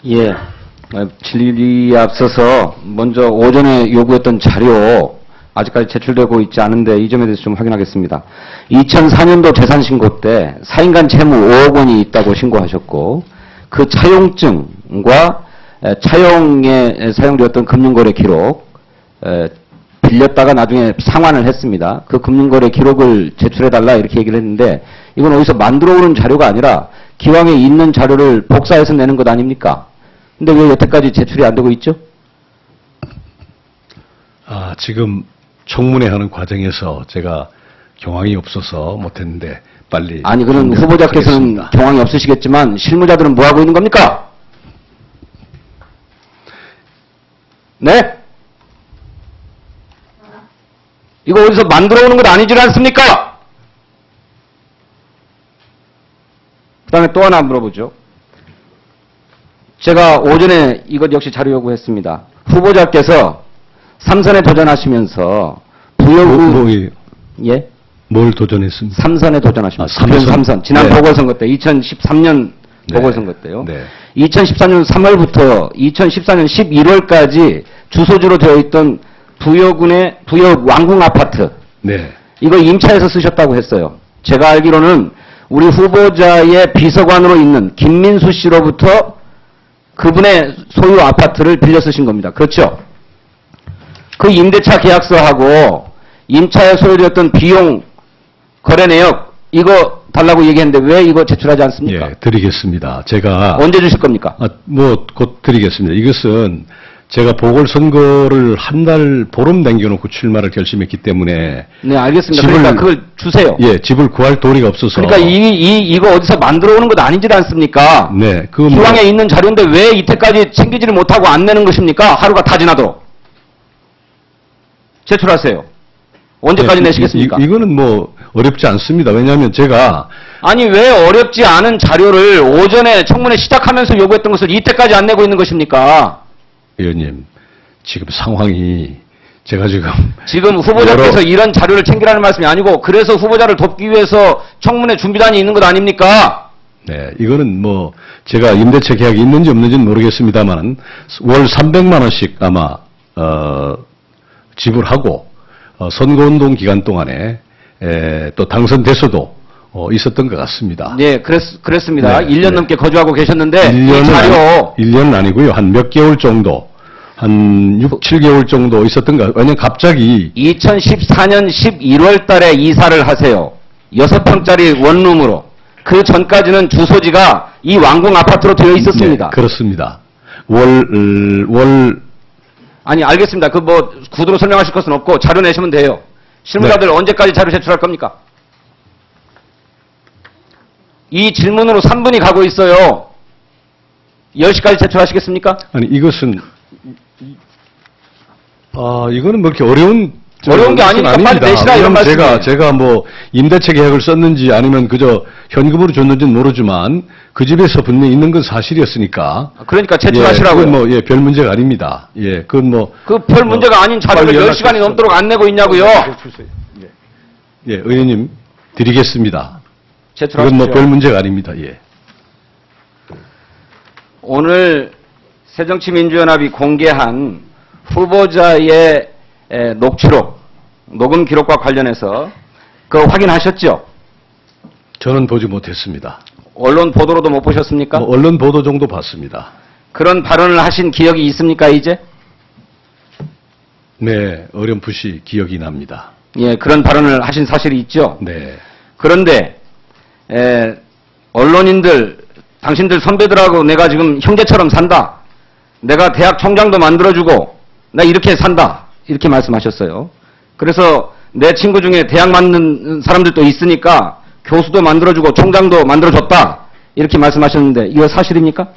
예. 질의에 앞서서 먼저 오전에 요구했던 자료 아직까지 제출되고 있지 않은데 이 점에 대해서 좀 확인하겠습니다. 2004년도 재산신고 때 사인간 채무 5억 원이 있다고 신고하셨고 그 차용증과 차용에 사용되었던 금융거래 기록 빌렸다가 나중에 상환을 했습니다. 그 금융거래 기록을 제출해달라 이렇게 얘기를 했는데 이건 어디서 만들어 오는 자료가 아니라 기왕에 있는 자료를 복사해서 내는 것 아닙니까? 근데 왜 여태까지 제출이 안 되고 있죠? 지금 청문회 하는 과정에서 제가 경황이 없어서 못했는데 빨리. 아니, 그런 후보자께서는 하겠습니다. 경황이 없으시겠지만 실무자들은 뭐 하고 있는 겁니까? 네? 이거 어디서 만들어 오는 것 아니지 않습니까? 그 다음에 또 하나 물어보죠. 제가 오전에 이것 역시 자료 요구했습니다. 후보자께서 3선에 도전하시면서 부여구 예? 뭘 도전했습니까? 3선에 도전하십니다. 3선. 지난 네. 보궐선거 때 2013년 네. 보궐선거 때요. 네. 2014년 3월부터 2014년 11월까지 주소지로 되어 있던 부여군의 부여 왕궁 아파트. 네. 이거 임차해서 쓰셨다고 했어요. 제가 알기로는 우리 후보자의 비서관으로 있는 김민수 씨로부터 그분의 소유 아파트를 빌려 쓰신 겁니다. 그렇죠? 그 임대차 계약서하고 임차에 소요되었던 비용 거래 내역 이거 달라고 얘기했는데 왜 이거 제출하지 않습니까? 예, 드리겠습니다. 제가 언제 주실 겁니까? 곧 드리겠습니다. 이것은 제가 보궐선거를 한 달 보름 남겨놓고 출마를 결심했기 때문에. 네, 알겠습니다. 그러니까 그걸 주세요. 예, 집을 구할 도리가 없어서. 그러니까 이거 어디서 만들어 오는 것 아니지 않습니까? 네, 기왕에 있는 자료인데 왜 이때까지 챙기지를 못하고 안 내는 것입니까? 하루가 다 지나도. 제출하세요. 언제까지 네, 내시겠습니까? 이거는 뭐 어렵지 않습니다. 왜냐하면 제가. 아니, 왜 어렵지 않은 자료를 오전에 청문회 시작하면서 요구했던 것을 이때까지 안 내고 있는 것입니까? 의원님, 지금 상황이 제가 지금 후보자께서 이런 자료를 챙기라는 말씀이 아니고 그래서 후보자를 돕기 위해서 청문회 준비단이 있는 것 아닙니까? 네, 이거는 뭐 제가 임대차 계약이 있는지 없는지는 모르겠습니다만 월 300만 원씩 아마 지불하고 선거운동 기간 동안에 또 당선돼서도 있었던 것 같습니다. 네, 그랬습니다. 네, 1년 네. 넘게 거주하고 계셨는데 이 자료 1년은 아니고요. 한 몇 개월 정도, 한 6, 7개월 정도 있었던 것 같아요. 왜냐면 갑자기 2014년 11월 달에 이사를 하세요. 6평짜리 원룸으로. 그 전까지는 주소지가 이 왕궁 아파트로 되어 있었습니다. 네, 그렇습니다. 아니, 알겠습니다. 그 뭐 구두로 설명하실 것은 없고 자료 내시면 돼요. 실무자들 언제까지 자료 제출할 겁니까? 이 질문으로 3분이 가고 있어요. 10시까지 제출하시겠습니까? 아니, 이거는 뭐 이렇게 어려운 게 아니니까 빨리 내시라 이런 말씀이에요. 제가 뭐 임대차 계약을 썼는지 아니면 그저 현금으로 줬는지는 모르지만 그 집에서 분명히 있는 건 사실이었으니까. 그러니까 제출하시라고요. 그건 뭐 별 문제가 아닙니다. 예, 그건 뭐 그 별 문제가 아닌 자료를 10시간이 넘도록 안 내고 있냐고요. 예, 의원님 드리겠습니다. 제출하십시오. 그건 뭐 별 문제가 아닙니다. 예. 오늘 새정치민주연합이 공개한 후보자의 녹취록, 녹음 기록과 관련해서 그거 확인하셨죠? 저는 보지 못했습니다. 언론 보도로도 못 보셨습니까? 뭐 언론 보도 정도 봤습니다. 그런 발언을 하신 기억이 있습니까, 이제? 네, 어렴풋이 기억이 납니다. 예, 그런 발언을 하신 사실이 있죠? 네. 그런데, 언론인들, 당신들 선배들하고 내가 지금 형제처럼 산다. 내가 대학 총장도 만들어주고, 나 이렇게 산다. 이렇게 말씀하셨어요. 그래서 내 친구 중에 대학 만든 사람들도 있으니까 교수도 만들어주고 총장도 만들어줬다. 이렇게 말씀하셨는데, 이거 사실입니까?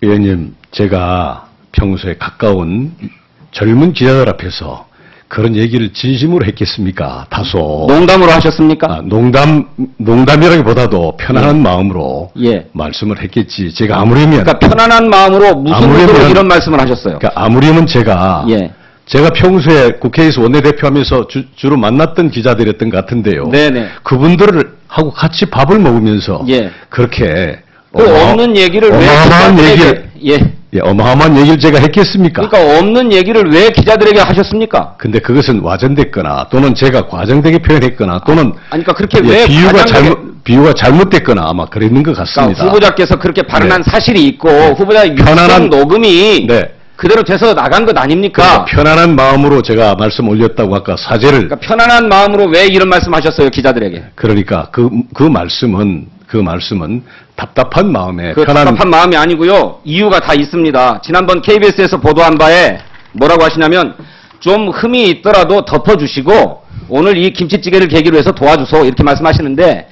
의원님, 제가 평소에 가까운 젊은 기자들 앞에서 그런 얘기를 진심으로 했겠습니까? 다소. 농담으로 하셨습니까? 농담이라기보다도 편안한 마음으로 예. 말씀을 했겠지. 제가 아무려면. 그러니까 편안한 마음으로 무슨 의도로 이런 말씀을 하셨어요? 그러니까 아무려면 제가. 예. 제가 평소에 국회에서 원내대표 하면서 주로 만났던 기자들이었던 것 같은데요. 네네. 그분들을 하고 같이 밥을 먹으면서. 예. 그렇게. 그 없는 얘기를 왜 어마어마한 기자들에게, 얘기를. 예. 예, 어마어마한 얘기를 제가 했겠습니까? 그러니까 없는 얘기를 왜 기자들에게 하셨습니까? 근데 그것은 와전됐거나 또는 제가 과장되게 표현했거나 또는 아니, 그러니까 그렇게 예, 왜 비유가 잘못됐거나 아마 그랬는 것 같습니다. 그러니까 후보자께서 그렇게 발언한 네. 사실이 있고 후보자의 편안한- 육성 녹음이 네. 그대로 돼서 나간 것 아닙니까? 그러니까 편안한 마음으로 제가 말씀 올렸다고 아까 사죄를 그러니까 편안한 마음으로 왜 이런 말씀하셨어요 기자들에게? 그러니까 그 말씀은 답답한 마음에 그 답답한 마음이 아니고요. 이유가 다 있습니다. 지난번 KBS에서 보도한 바에 뭐라고 하시냐면 좀 흠이 있더라도 덮어주시고 오늘 이 김치찌개를 계기로 해서 도와주소 이렇게 말씀하시는데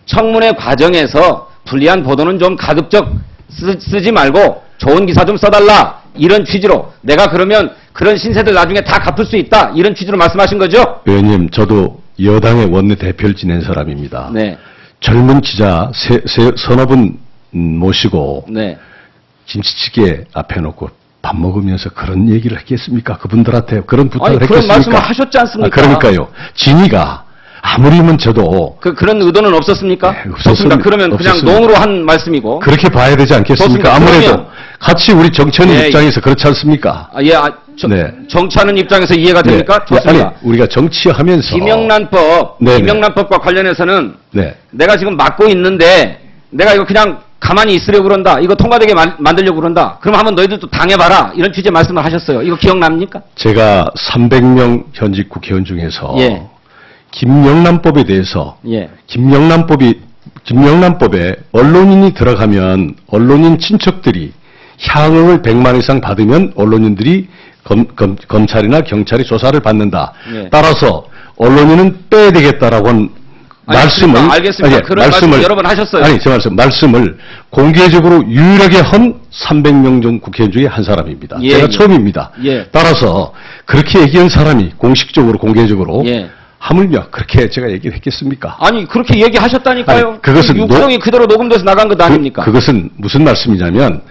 청문회 과정에서 불리한 보도는 좀 가급적 쓰지 말고 좋은 기사 좀 써달라 이런 취지로 내가 그러면 그런 신세들 나중에 다 갚을 수 있다 이런 취지로 말씀하신 거죠? 의원님 저도 여당의 원내대표를 지낸 사람입니다. 네. 젊은 기자 서너 분 모시고 네. 김치찌개 앞에 놓고 밥 먹으면서 그런 얘기를 했겠습니까? 그분들한테 그런 부탁을 아니, 했겠습니까? 그런 말씀을 하셨지 않습니까? 그러니까요. 진위가 아무리면 저도 그런 의도는 없었습니까? 네, 없습니다. 그러면 그냥 없었습니다. 농으로 한 말씀이고. 그렇게 봐야 되지 않겠습니까? 좋습니다. 아무래도 그러면- 같이 우리 정치하는 예, 입장에서 그렇지 않습니까? 예, 네. 정치하는 입장에서 이해가 됩니까? 네. 좋습니다. 아니, 우리가 정치하면서 김영란법, 김영란법과 관련해서는 네. 내가 지금 맡고 있는데 내가 이거 그냥 가만히 있으려고 그런다. 이거 통과되게 만들려고 그런다. 그럼 한번 너희들도 당해봐라. 이런 취지의 말씀을 하셨어요. 이거 기억납니까? 제가 300명 현직 국회의원 중에서 예. 김영란법에 대해서 예. 김영란법에 언론인이 들어가면 언론인 친척들이 향응을 100만 이상 받으면 언론인들이 검찰이나 경찰이 조사를 받는다. 예. 따라서 언론인은 빼야 되겠다라고 한 아니, 말씀을 그러니까 알겠습니다. 그런 말씀을 여러 번 하셨어요. 아니 제 말씀을 공개적으로 유일하게 한 300명 전 국회의원 중에 한 사람입니다. 예, 제가 예. 처음입니다. 예. 따라서 그렇게 얘기한 사람이 공식적으로 공개적으로 예. 하물며 그렇게 제가 얘기를 했겠습니까? 아니, 그렇게 얘기하셨다니까요. 아니, 그것은 육성이 그대로 녹음돼서 나간 것 아닙니까? 그것은 무슨 말씀이냐면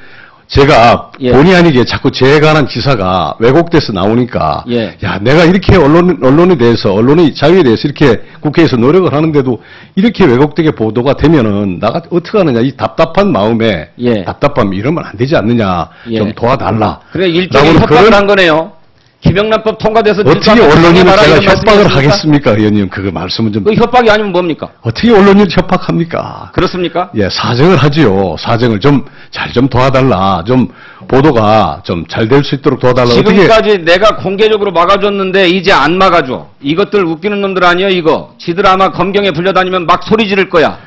제가 예. 본의 아니게 자꾸 제에 관한 기사가 왜곡돼서 나오니까 예. 야 내가 이렇게 언론에 대해서 언론의 자유에 대해서 이렇게 국회에서 노력을 하는데도 이렇게 왜곡되게 보도가 되면은 나가 어떻게 하느냐 이 답답한 마음에 예. 답답함 이러면 안 되지 않느냐 예. 좀 도와달라. 그래, 일종의 라고 협박을 그런- 한 거네요. 김영란법 통과돼서 어떻게 밀수하면 언론인을 당해봐라, 제가 이런 협박을 말씀이십니까? 하겠습니까, 의원님? 그 말씀은 좀 그 협박이 아니면 뭡니까? 어떻게 언론인을 협박합니까? 그렇습니까? 예, 사정을 하지요. 사정을 잘 좀 도와달라. 좀 보도가 좀 잘 될 수 있도록 도와달라. 지금까지 내가 공개적으로 막아줬는데 이제 안 막아줘. 이것들 웃기는 놈들 아니야 이거. 지들 아마 검경에 불려다니면 막 소리 지를 거야.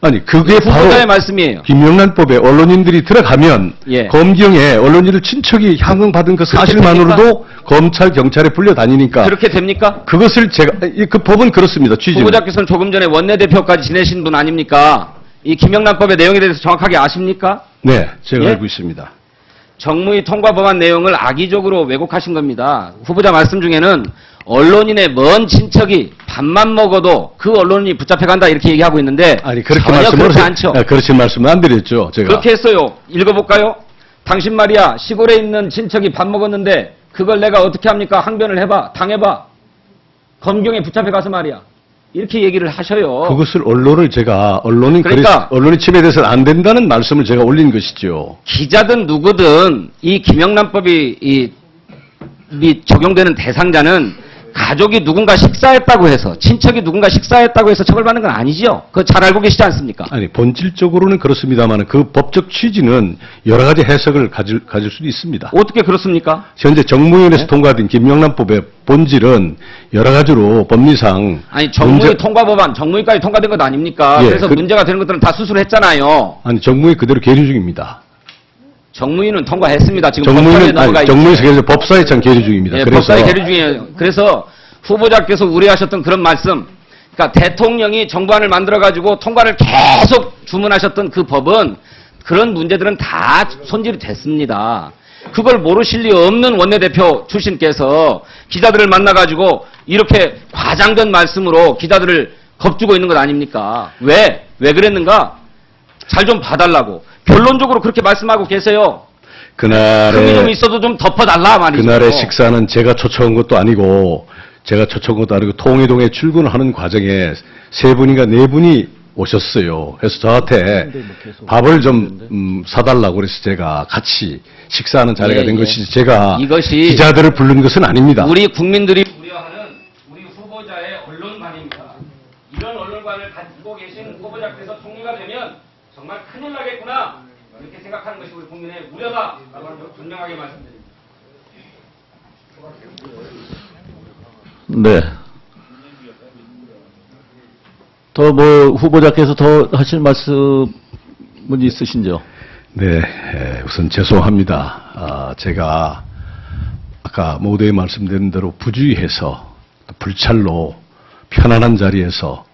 아니 그게 바로 후보자의 말씀이에요. 김영란법에 언론인들이 들어가면 예. 검경에 언론인들 친척이 향응 받은 그 사실만으로도 검찰 경찰에 불려다니니까 그렇게 됩니까? 그것을 제가 그 법은 그렇습니다. 취지는. 후보자께서는 조금 전에 원내대표까지 지내신 분 아닙니까? 이 김영란법의 내용에 대해서 정확하게 아십니까? 네, 제가 예? 알고 있습니다. 정무위 통과 법안 내용을 악의적으로 왜곡하신 겁니다. 후보자 말씀 중에는 언론인의 먼 친척이 밥만 먹어도 그 언론인이 붙잡혀간다 이렇게 얘기하고 있는데 아니 그렇게 전혀 말씀을 그렇지 않죠. 그렇게 말씀을 안 드렸죠. 제가 그렇게 했어요. 읽어볼까요? 당신 말이야 시골에 있는 친척이 밥 먹었는데 그걸 내가 어떻게 합니까? 항변을 해봐. 당해봐. 검경에 붙잡혀가서 말이야. 이렇게 얘기를 하셔요. 그것을 언론이 침해돼서는 안 된다는 말씀을 제가 올린 것이죠. 기자든 누구든 이 김영란법이 이 적용되는 대상자는 가족이 누군가 식사했다고 해서 친척이 누군가 식사했다고 해서 처벌받는 건 아니죠. 그거 잘 알고 계시지 않습니까? 아니 본질적으로는 그렇습니다만 그 법적 취지는 여러 가지 해석을 가질 수도 있습니다. 어떻게 그렇습니까? 현재 정무위원회에서 통과된 김영란법의 본질은 여러 가지로 법리상 아니 정무위 통과법안 정무위까지 통과된 것 아닙니까? 예, 그래서 문제가 되는 것들은 다 수술했잖아요. 아니 정무위 그대로 계류 중입니다. 정무위는 통과했습니다. 지금 법사위에 정무위는 넘어가 있죠. 정무위에서 계류 법사위 참 계류 중입니다. 예, 그래서 법사위 계류 중이에요. 그래서 후보자께서 우려하셨던 그런 말씀, 그러니까 대통령이 정부안을 만들어가지고 통과를 계속 주문하셨던 그 법은 그런 문제들은 다 손질이 됐습니다. 그걸 모르실 리 없는 원내대표 출신께서 기자들을 만나가지고 이렇게 과장된 말씀으로 기자들을 겁주고 있는 것 아닙니까? 왜 그랬는가? 잘 좀 봐달라고. 결론적으로 그렇게 말씀하고 계세요. 흠이 좀 그날의 있어도 좀 덮어달라 말이죠. 그날의 식사는 제가 초청한 것도 아니고 통해동에 출근을 하는 과정에 세 분인가 네 분이 오셨어요. 그래서 저한테 밥을 좀 사달라고 그래서 제가 같이 식사하는 자리가 예, 된 예. 것이지 제가 이것이 기자들을 부른 것은 아닙니다. 우리 국민들이 우려하는 우리 후보자의 언론관입니다. 이런 언론관을 가지고 계신 후보자께서 총리가 되면 정말 큰일 나겠구나 이렇게 생각하는 것이 우리 국민의 우려다라고 하는 걸 분명하게 말씀드립니다. 네. 더 뭐 후보자께서 더 하실 말씀은 있으신지요? 네, 우선 죄송합니다. 제가 아까 모두에 말씀드린 대로 부주의해서 불찰로 편안한 자리에서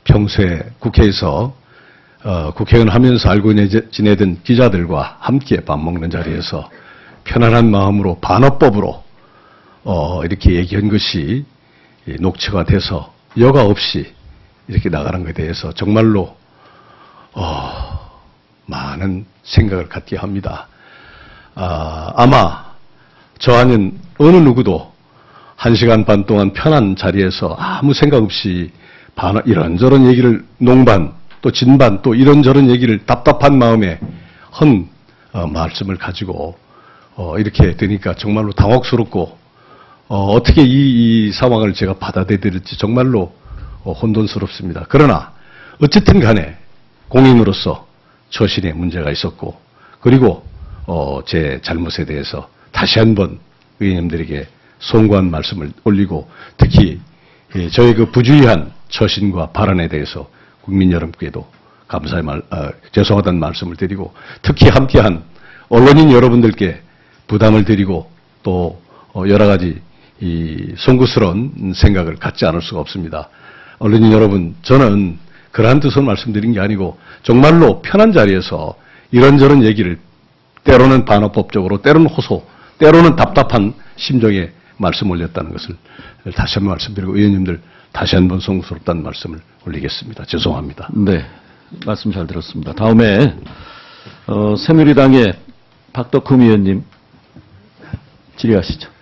평소에 국회에서 국회의원 하면서 알고 지내던 기자들과 함께 밥 먹는 자리에서 편안한 마음으로 반어법으로 이렇게 얘기한 것이 녹취가 돼서 여과 없이 이렇게 나가는 것에 대해서 정말로 많은 생각을 갖게 합니다. 아마 저 아닌 어느 누구도 1시간 반 동안 편한 자리에서 아무 생각 없이 이런저런 얘기를 농반 또 진반 또 이런저런 얘기를 답답한 마음에 헌 말씀을 가지고 이렇게 되니까 정말로 당혹스럽고 어떻게 이 상황을 제가 받아들일지 정말로 혼돈스럽습니다. 그러나 어쨌든 간에 공인으로서 처신에 문제가 있었고 그리고 제 잘못에 대해서 다시 한번 의원님들에게 송구한 말씀을 올리고 특히 저의 그 부주의한 처신과 발언에 대해서 국민 여러분께도 죄송하다는 말씀을 드리고 특히 함께한 언론인 여러분들께 부담을 드리고 또 여러 가지 이 송구스러운 생각을 갖지 않을 수가 없습니다. 언론인 여러분, 저는 그러한 뜻으로 말씀드린 게 아니고 정말로 편한 자리에서 이런저런 얘기를 때로는 반어법적으로 때로는 호소, 때로는 답답한 심정에 말씀 올렸다는 것을 다시 한번 말씀드리고 의원님들 다시 한번 송구스럽다는 말씀을 올리겠습니다. 죄송합니다. 네. 말씀 잘 들었습니다. 다음에 새누리당의 박덕흠 의원님 질의하시죠.